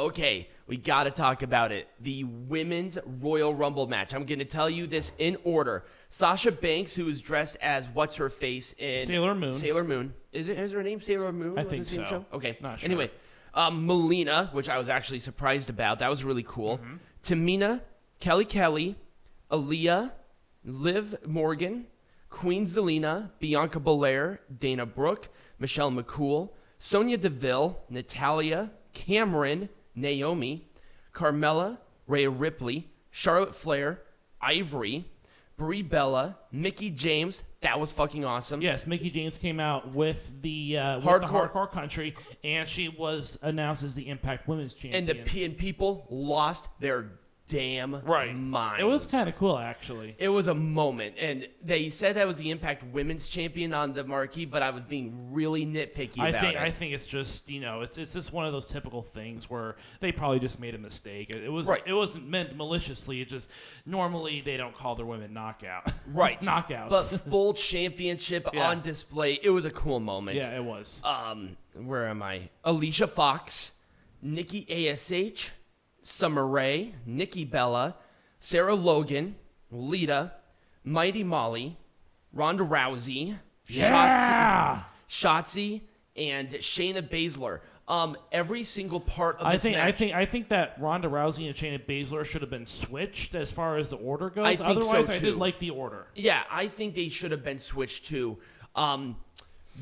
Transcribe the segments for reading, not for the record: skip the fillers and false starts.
Okay, we got to talk about it. The Women's Royal Rumble match. I'm going to tell you this in order. Sasha Banks, who is dressed as what's-her-face in... Sailor Moon. Sailor Moon. Is her name Sailor Moon? I think so. Show? Okay. Not sure. Anyway, Melina, which I was actually surprised about. That was really cool. Mm-hmm. Tamina, Kelly, Aaliyah, Liv Morgan, Queen Zelina, Bianca Belair, Dana Brooke, Michelle McCool, Sonya Deville, Natalya, Cameron, Naomi, Carmella, Rhea Ripley, Charlotte Flair, Ivory, Brie Bella, Mickie James. That was fucking awesome. Yes, Mickie James came out with the hardcore country, and she was announced as the Impact Women's Champion. And people lost their damn minds. It was kind of cool, actually. It was a moment, and they said that was the Impact Women's Champion on the marquee, but I was being really nitpicky about it. I think it's just, it's just one of those typical things where they probably just made a mistake. It wasn't meant maliciously. It just, normally they don't call their women knockout. Right. Knockouts. But full championship on display. It was a cool moment. Yeah, it was. Where am I? Alicia Fox, Nikki A.S.H., Summer Rae, Nikki Bella, Sarah Logan, Lita, Mighty Molly, Ronda Rousey, Shotzi, and Shayna Baszler. Every single part of this match. I think that Ronda Rousey and Shayna Baszler should have been switched as far as the order goes. Otherwise, I did like the order. Yeah, I think they should have been switched too.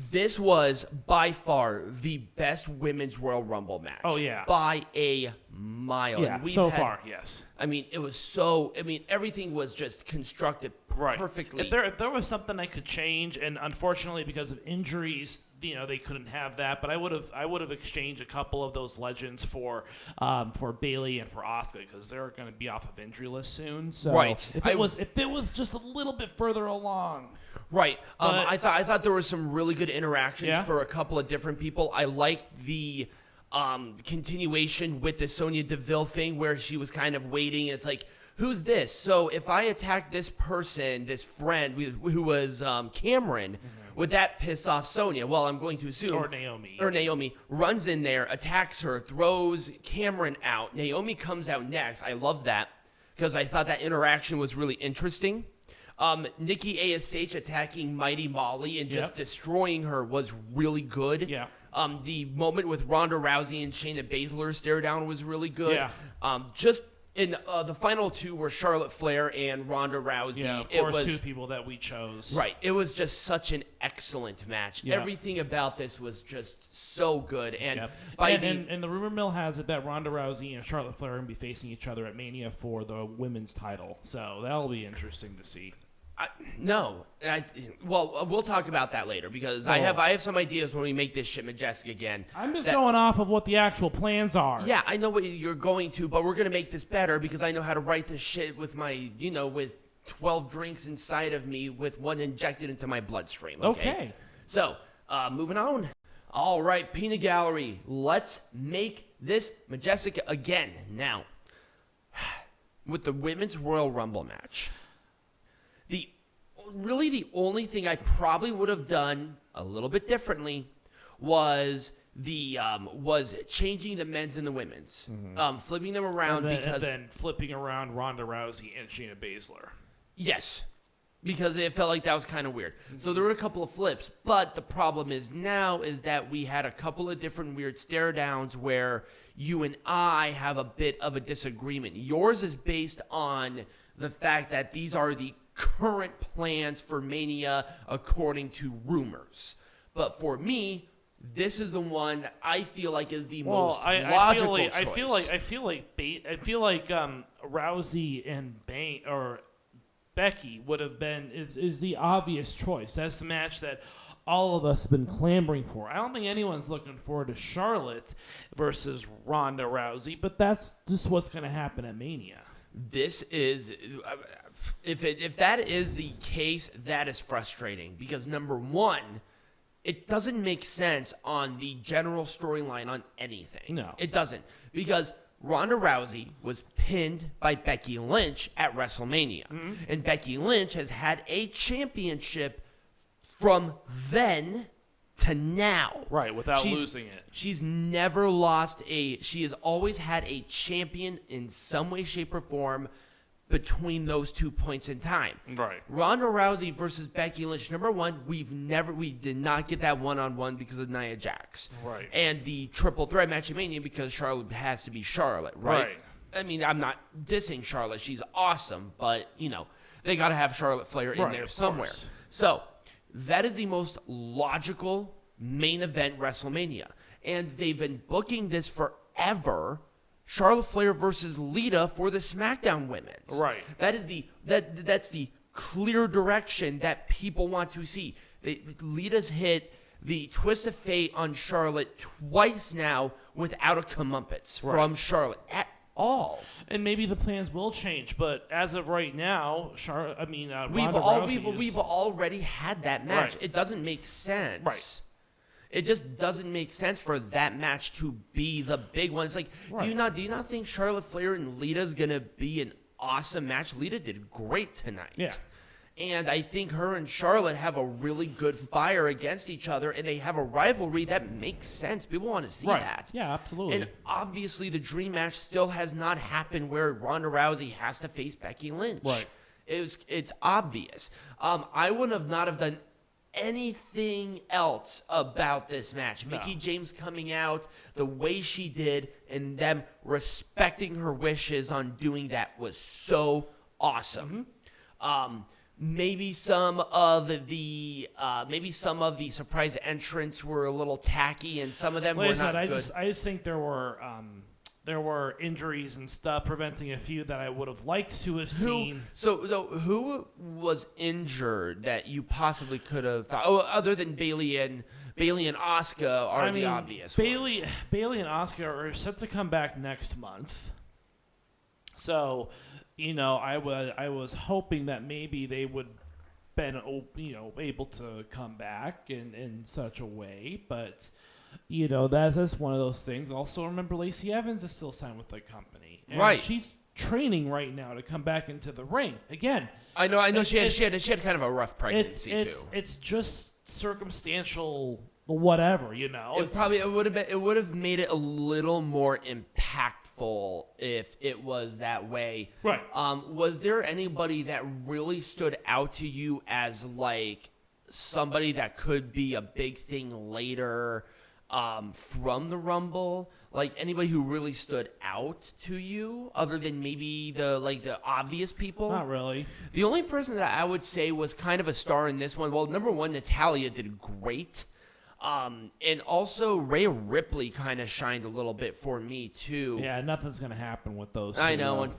This was by far the best women's Royal Rumble match. Oh, yeah. By a mile. Yeah, far, yes. I mean, everything was just constructed perfectly. If there was something I could change, and unfortunately because of injuries, they couldn't have that, but I would have exchanged a couple of those legends for Bayley and for Asuka, because they're going to be off of injury list soon. So if it was just a little bit further along. Right. I thought there was some really good interactions for a couple of different people. I liked the continuation with the Sonya Deville thing where she was kind of waiting. It's like, who's this? So if I attack this person, this friend who was Cameron, would that piss off Sonya? Well, I'm going to assume. Or Naomi. Naomi runs in there, attacks her, throws Cameron out. Naomi comes out next. I love that because I thought that interaction was really interesting. Nikki A.S.H. attacking Mighty Molly and just destroying her was really good. Yeah. The moment with Ronda Rousey and Shayna Baszler stare down was really good. Yeah. Just in the final two were Charlotte Flair and Ronda Rousey. Yeah, of course, two people that we chose. Right. It was just such an excellent match. Yeah. Everything about this was just so good. And and the rumor mill has it that Ronda Rousey and Charlotte Flair are going to be facing each other at Mania for the women's title. So that'll be interesting to see. We'll talk about that later because I have some ideas when we make this shit majestic again. I'm just going off of what the actual plans are. Yeah, I know what you're going to, but we're going to make this better because I know how to write this shit with my, with 12 drinks inside of me with one injected into my bloodstream. Okay. So, moving on. All right, Peanut Gallery, let's make this majestic again. Now, with the Women's Royal Rumble match. The only thing I probably would have done a little bit differently was changing the men's and the women's, flipping them around and then flipping around Ronda Rousey and Shayna Baszler. Yes, because it felt like that was kind of weird. So there were a couple of flips, but the problem is that we had a couple of different weird stare downs where you and I have a bit of a disagreement. Yours is based on the fact that these are the current plans for Mania according to rumors. But for me, this is the one I feel like is the most logical choice. I feel like Rousey and Becky would have been is the obvious choice. That's the match that all of us have been clamoring for. I don't think anyone's looking forward to Charlotte versus Ronda Rousey, but that's just what's going to happen at Mania. This is, if that is the case, that is frustrating because number one, it doesn't make sense on the general storyline on anything. No, it doesn't because Ronda Rousey was pinned by Becky Lynch at WrestleMania, and Becky Lynch has had a championship from then to now. Right, without losing it. She's never lost she has always had a champion in some way, shape, or form between those 2 points in time. Right. Ronda Rousey versus Becky Lynch. Number one, we did not get that one-on-one because of Nia Jax. Right. And the triple threat match at Mania because Charlotte has to be Charlotte, right? I mean, I'm not dissing Charlotte. She's awesome, but, they got to have Charlotte Flair in there somewhere. Course. So, that is the most logical main event WrestleMania. And they've been booking this forever. Charlotte Flair versus Lita for the SmackDown Women's. Right. That's the clear direction that people want to see. Lita's hit the twist of fate on Charlotte twice now without a comeuppance from Charlotte at all. And maybe the plans will change, but as of right now, we've already had that match. Right. It doesn't make sense. Right. It just doesn't make sense for that match to be the big one. It's like, do you not think Charlotte Flair and Lita's gonna be an awesome match? Lita did great tonight. Yeah. And I think her and Charlotte have a really good fire against each other, and they have a rivalry that makes sense. People want to see that. Yeah, absolutely. And obviously, the dream match still has not happened where Ronda Rousey has to face Becky Lynch. Right. It's obvious. I would not have done anything else about this match. No. Mickie James coming out the way she did and them respecting her wishes on doing that was so awesome. Maybe some of the surprise entrants were a little tacky, and some of them were not good. I just think there were injuries and stuff preventing a few that I would have liked to have seen. So who was injured that you possibly could have thought? Oh, other than Bayley and Asuka are the obvious ones. Bayley and Asuka are set to come back next month. So, I was hoping that maybe they would been able to come back in such a way, but that's one of those things. Also, remember Lacey Evans is still signed with the company, and right? She's training right now to come back into the ring again. I know. She had kind of a rough pregnancy too. It's just circumstantial, whatever. It would have made it a little more impactful if it was that way. Right. Was there anybody that really stood out to you as like somebody that could be a big thing later? From the Rumble, like anybody who really stood out to you, other than maybe the obvious people? Not really. The only person that I would say was kind of a star in this one. Well, number one, Natalya did great, and also Rhea Ripley kind of shined a little bit for me too. Yeah, nothing's gonna happen with those. I know,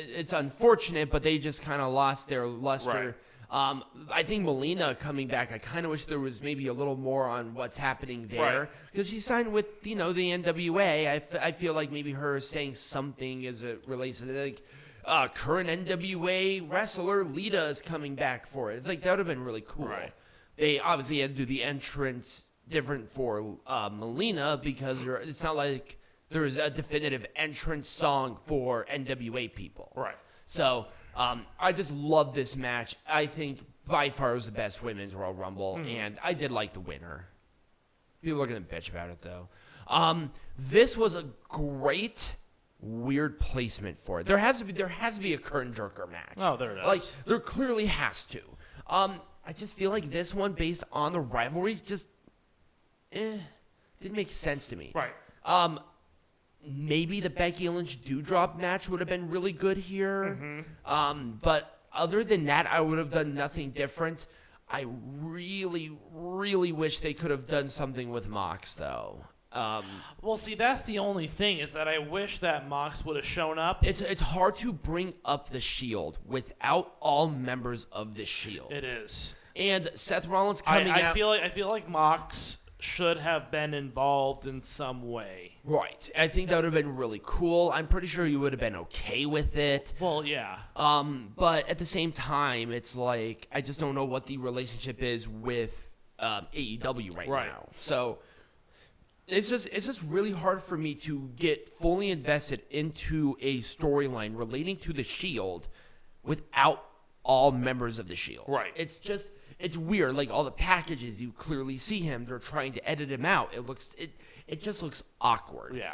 it's unfortunate, but they just kind of lost their luster. Right. I think Melina coming back, I kind of wish there was maybe a little more on what's happening there. Because she signed with, the NWA. I feel like maybe her saying something as it relates to, current NWA wrestler Lita is coming back for it. It's like, that would have been really cool. Right. They obviously had to do the entrance different for Melina because it's not like there's a definitive entrance song for NWA people. Right. So... I just love this match. I think by far it was the best women's Royal Rumble, and I did like the winner. People are going to bitch about it, though. This was a great, weird placement for it. There has to be a curtain jerker match. Oh, there it is. Like, there clearly has to. I just feel like this one, based on the rivalry, just didn't make sense to me. Right. Maybe the Becky Lynch Doudrop match would have been really good here. But other than that, I would have done nothing different. I really, really wish they could have done something with Mox, though. Well, see, that's the only thing, is that I wish that Mox would have shown up. It's hard to bring up the Shield without all members of the Shield. It is. And Seth Rollins coming out. I feel like Mox should have been involved in some way. Right. I think that would have been really cool. I'm pretty sure you would have been okay with it. Well, yeah. But at the same time, it's like, I just don't know what the relationship is with AEW right now. So it's just really hard for me to get fully invested into a storyline relating to the Shield without all members of the Shield. Right. It's it's weird. Like all the packages, you clearly see him. They're trying to edit him out. It just looks awkward. Yeah.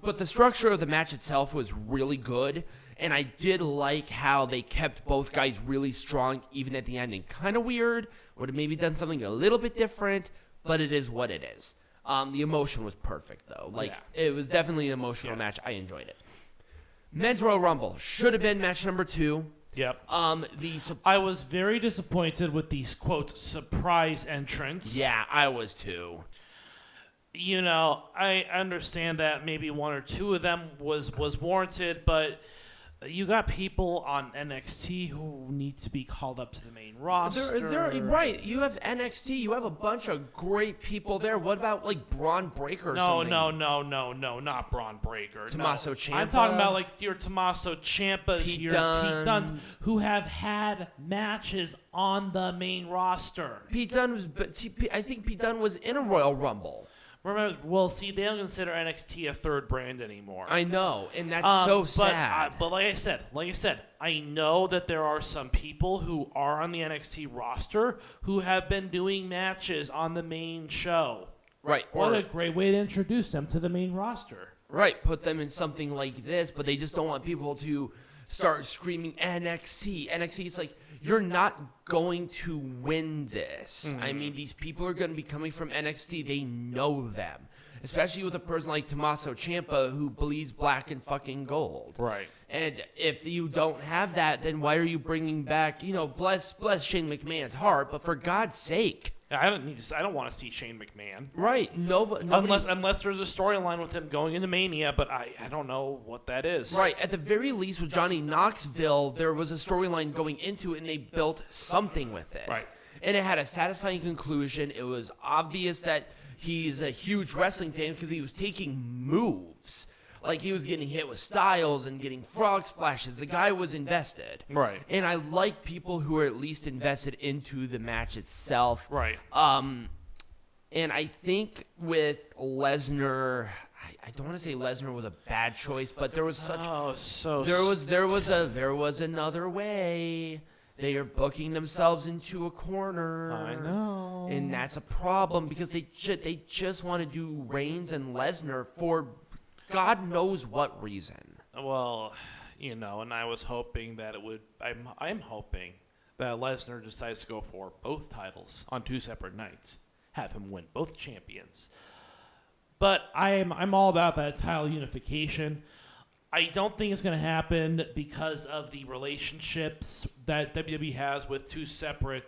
But the structure of the match itself was really good, and I did like how they kept both guys really strong, even at the ending. Kind of weird. Would have maybe done something a little bit different, but it is what it is. The emotion was perfect, though. It was definitely an emotional match. I enjoyed it. Men's Royal Rumble should have been match number 2. Yep. I was very disappointed with these, quote, surprise entrants. Yeah, I was too. You know, I understand that maybe one or two of them was warranted, but you got people on NXT who need to be called up to the main roster. Right. You have NXT. You have a bunch of great people there. What about, like, Braun Breaker or something? No, not Braun Breaker. Tommaso Ciampa. I'm talking about, like, your Tommaso Ciampas, Pete Dunnes, who have had matches on the main roster. I think Pete Dunne was in a Royal Rumble. Remember, well, see, they don't consider NXT a third brand anymore. I know, and that's so sad. But like I said, I know that there are some people who are on the NXT roster who have been doing matches on the main show. Right. What a great way to introduce them to the main roster. Right, put them in something like this, but they just don't want people to start screaming NXT. NXT, it's like, you're not going to win this. Mm-hmm. I mean, these people are going to be coming from NXT. They know them. Especially with a person like Tommaso Ciampa who bleeds black and fucking gold. Right. And if you don't have that, then why are you bringing back, bless Shane McMahon's heart, but for God's sake. I don't want to see Shane McMahon. Right. Unless there's a storyline with him going into Mania, but I don't know what that is. Right. At the very least with Johnny Knoxville, there was a storyline going into it, and they built something with it. Right. And it had a satisfying conclusion. It was obvious that he's a huge wrestling fan because he was taking moves. Like, he was getting hit with Styles and getting frog splashes. The guy was invested. Right. And I like people who are at least invested into the match itself. Right. And I think with Lesnar, I don't want to say Lesnar was a bad choice, but there was there was another way. They are booking themselves into a corner. I know. And that's a problem because they just want to do Reigns and Lesnar for God knows what reason. Well, and I was hoping that it would. I'm hoping that Lesnar decides to go for both titles on 2 separate nights, have him win both champions. But I'm all about that title unification. I don't think it's going to happen because of the relationships that WWE has with two separate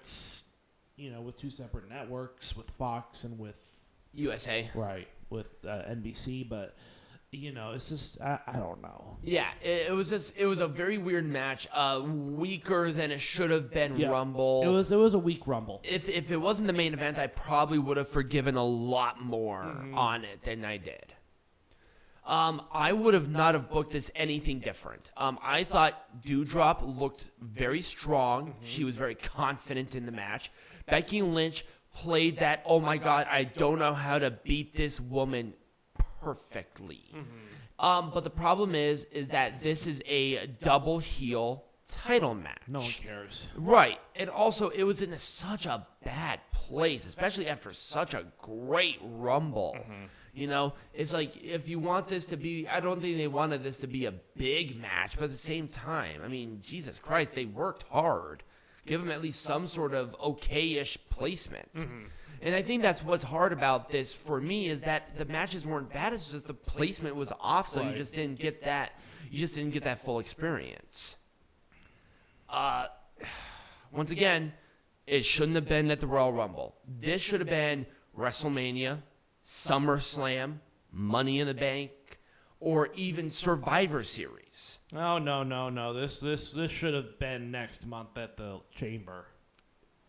networks, with Fox and with USA. Right, with NBC, but it's just I don't know. Yeah, it was a very weird match. Weaker than it should have been. Yeah, Rumble. It was a weak Rumble. If it wasn't the main event, I probably would have forgiven a lot more on it than I did. I would have not have booked this anything different. I thought Doudrop looked very strong. Mm-hmm. She was very confident in the match. Becky Lynch played that, oh my God, I don't know how to beat this woman perfectly. Mm-hmm. But the problem is that this is a double heel title match. No one cares. Right. And also, it was in such a bad place, especially after such a great Rumble. Mm-hmm. It's like, if you want this to be, I don't think they wanted this to be a big match, but at the same time, I mean, Jesus Christ, they worked hard. Give them at least some sort of okay-ish placement. Mm-hmm. And I think that's what's hard about this for me is that the matches weren't bad, it's just the placement was off, so you just didn't get that, full experience. Once again, it shouldn't have been at the Royal Rumble. This should have been WrestleMania, SummerSlam, Money in the Bank, or even Survivor Series. Oh, no. This should have been next month at the Chamber.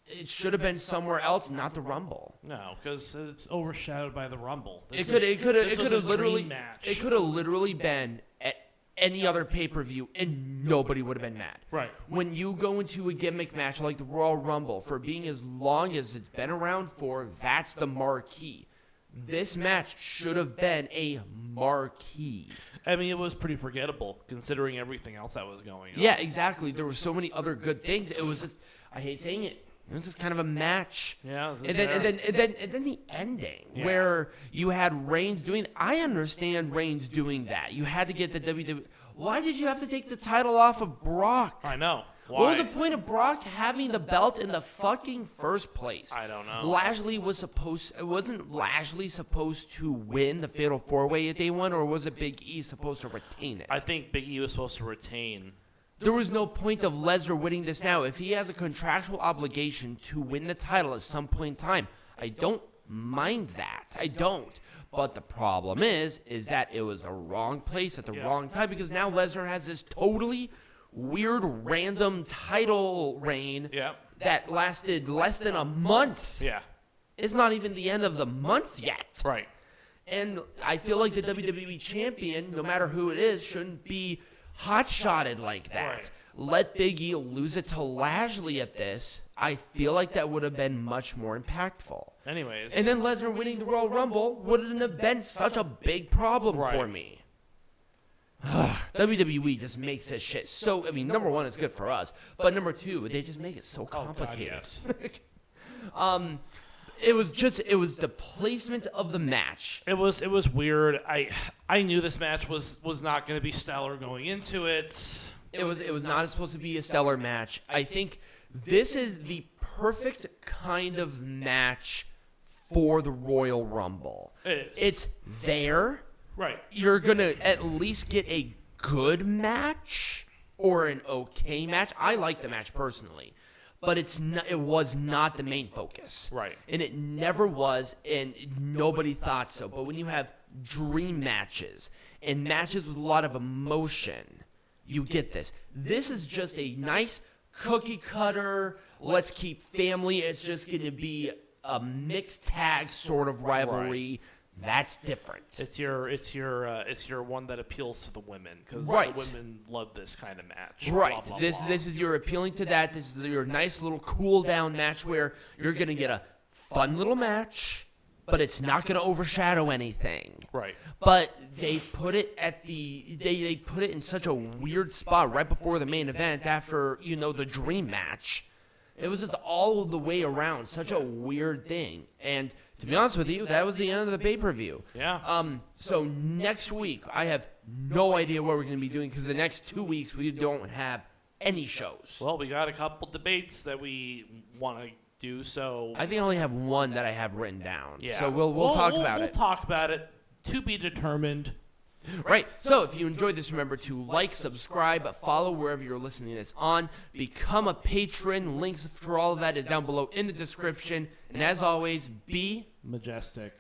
It should have been somewhere else, not the Rumble. No, because it's overshadowed by the Rumble. It could have literally been at any other pay-per-view, and nobody would have been mad. Right. When you go into a gimmick match like the Royal Rumble, for being as long as it's been around for, that's the marquee. This match should have been a marquee. I mean, it was pretty forgettable considering everything else that was going on. Yeah, exactly. There were so many other good things. It was just, I hate saying it, It was just kind of a match. Yeah. And then the ending where you had Reigns doing. I understand Reigns doing that. You had to get the WWE. Why did you have to take the title off of Brock? I know. Why? What was the point of Brock having the belt in the fucking first place? I don't know. Wasn't Lashley supposed to win the Fatal 4-Way at Day 1, or was it Big E supposed to retain it? I think Big E was supposed to retain. There was no point of Lesnar winning this now. If he has a contractual obligation to win the title at some point in time, I don't mind that. I don't. But the problem is that it was a wrong place at the wrong time, because now Lesnar has this totally weird random title reign that lasted less than a month. Yeah. It's not even the end of the month yet. Right. And I feel like the WWE champion, no matter who it is, shouldn't be hot-shotted like that. Right. Let Big E lose it to Lashley at this. I feel like that would have been much more impactful. Anyways. And then Lesnar winning the Royal Rumble wouldn't have been such a big problem for me. WWE just makes this shit so. I mean, number one, it's good for us, but number two, they just make it so complicated. God, yes. It was the placement of the match. It was weird. I knew this match was not going to be stellar going into it. It was not supposed to be a stellar match. I think this is the perfect kind of match for the Royal Rumble. It is. It's there. Right. You're going to at least get a good match or an okay match. I like the match personally, but it was not the main focus. Right. And it never was, and nobody thought so. But when you have dream matches and matches with a lot of emotion, you get this. This is just a nice cookie cutter, let's keep family. It's just going to be a mixed tag sort of rivalry. Right. That's different. It's your one that appeals to the women, because Right. the women love this kind of match. Right. Blah, blah, This blah. is your appealing to that. This is your nice little cool down match where you're going to get a fun little match, but it's not going to overshadow anything. Right. But they put it at they put it in such a weird spot right before the main event after, the dream match. It was just all the way around such a weird thing. And to be honest with you, that was the end of the pay-per-view. Yeah. So next week, I have no idea what we're going to be doing, because the next 2 weeks we don't have any shows. Well, we got a couple debates that we want to do, so I think I only have one that I have written down. yeah. So we'll talk about it. We'll talk about it. To be determined. Right. So if you enjoyed this, remember to like, subscribe, follow wherever you're listening to this on, become a patron. Links for all of that is down below in the description. And as always, be Majestic.